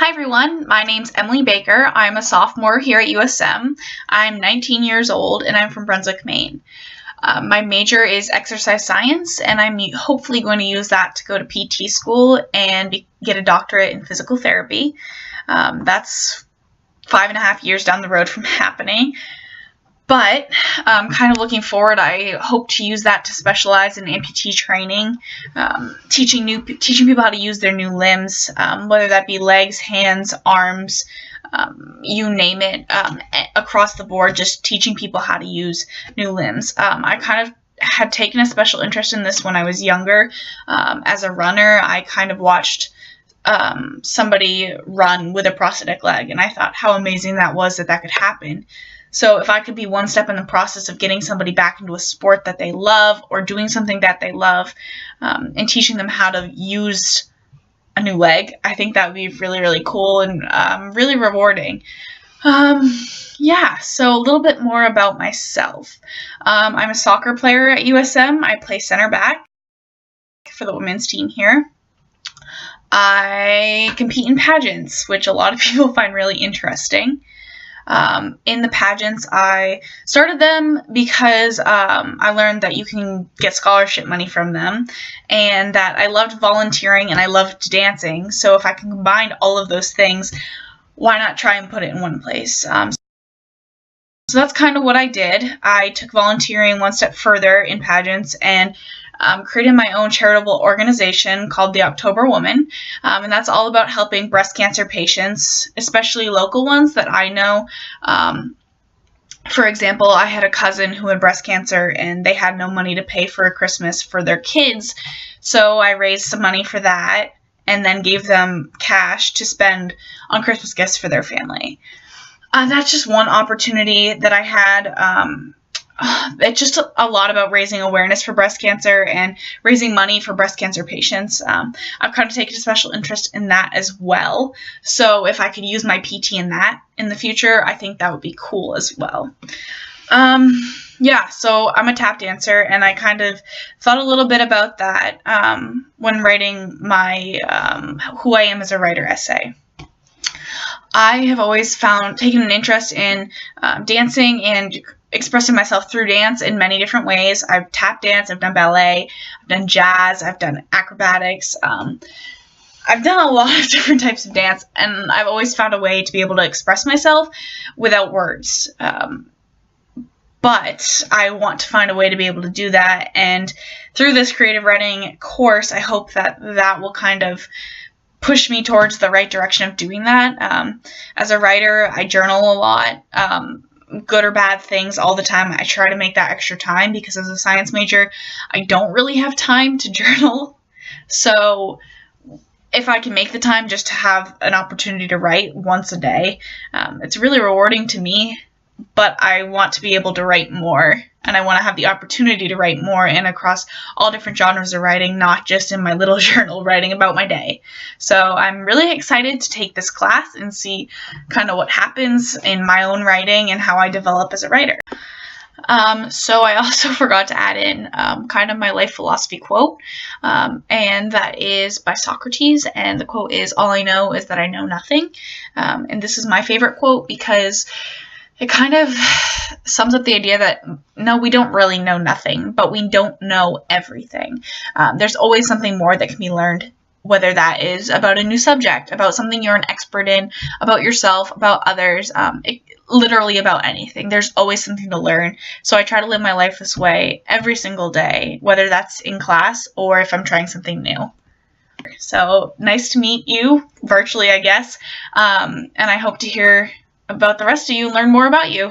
Hi everyone, my name's Emily Baker. I'm a sophomore here at USM. I'm 19 years old and I'm from Brunswick, Maine. My major is exercise science and I'm hopefully going to use that to go to PT school and get a doctorate in physical therapy. That's 5.5 years down the road from happening. But kind of looking forward, I hope to use that to specialize in amputee training, teaching people how to use their new limbs, whether that be legs, hands, arms, you name it, across the board, just teaching people how to use new limbs. I kind of had taken a special interest in this when I was younger. As a runner, I kind of watched somebody run with a prosthetic leg, and I thought how amazing that was that could happen. So if I could be one step in the process of getting somebody back into a sport that they love or doing something that they love, and teaching them how to use a new leg, I think that would be really, really cool and really rewarding. Yeah, so a little bit more about myself. I'm a soccer player at USM. I play center back for the women's team here. I compete in pageants, which a lot of people find really interesting. In the pageants, I started them because I learned that you can get scholarship money from them, and that I loved volunteering and I loved dancing. So if I can combine all of those things, why not try and put it in one place? So that's kind of what I did. I took volunteering one step further in pageants and created my own charitable organization called the October Woman, and that's all about helping breast cancer patients, especially local ones that I know. For example, I had a cousin who had breast cancer and they had no money to pay for Christmas for their kids, so I raised some money for that and then gave them cash to spend on Christmas gifts for their family. That's just one opportunity that I had. It's just a lot about raising awareness for breast cancer and raising money for breast cancer patients. I've kind of taken a special interest in that as well. So if I could use my PT in that in the future, I think that would be cool as well. Yeah, so I'm a tap dancer, and I kind of thought a little bit about that when writing my Who I Am as a Writer essay. I have always taken an interest in dancing and expressing myself through dance in many different ways. I've tap danced, I've done ballet, I've done jazz, I've done acrobatics. I've done a lot of different types of dance, and I've always found a way to be able to express myself without words. But I want to find a way to be able to do that, and through this creative writing course, I hope that will kind of push me towards the right direction of doing that. As a writer, I journal a lot. Good or bad things all the time. I try to make that extra time because as a science major, I don't really have time to journal. So if I can make the time just to have an opportunity to write once a day, it's really rewarding to me, but I want to be able to write more, and I want to have the opportunity to write more and across all different genres of writing, not just in my little journal writing about my day. So I'm really excited to take this class and see kind of what happens in my own writing and how I develop as a writer. So I also forgot to add in kind of my life philosophy quote, and that is by Socrates, and the quote is, "All I know is that I know nothing." And this is my favorite quote because it kind of sums up the idea that, no, we don't really know nothing, but we don't know everything. There's always something more that can be learned, whether that is about a new subject, about something you're an expert in, about yourself, about others, literally about anything. There's always something to learn. So I try to live my life this way every single day, whether that's in class or if I'm trying something new. So nice to meet you, virtually, I guess, and I hope to hear about the rest of you and learn more about you.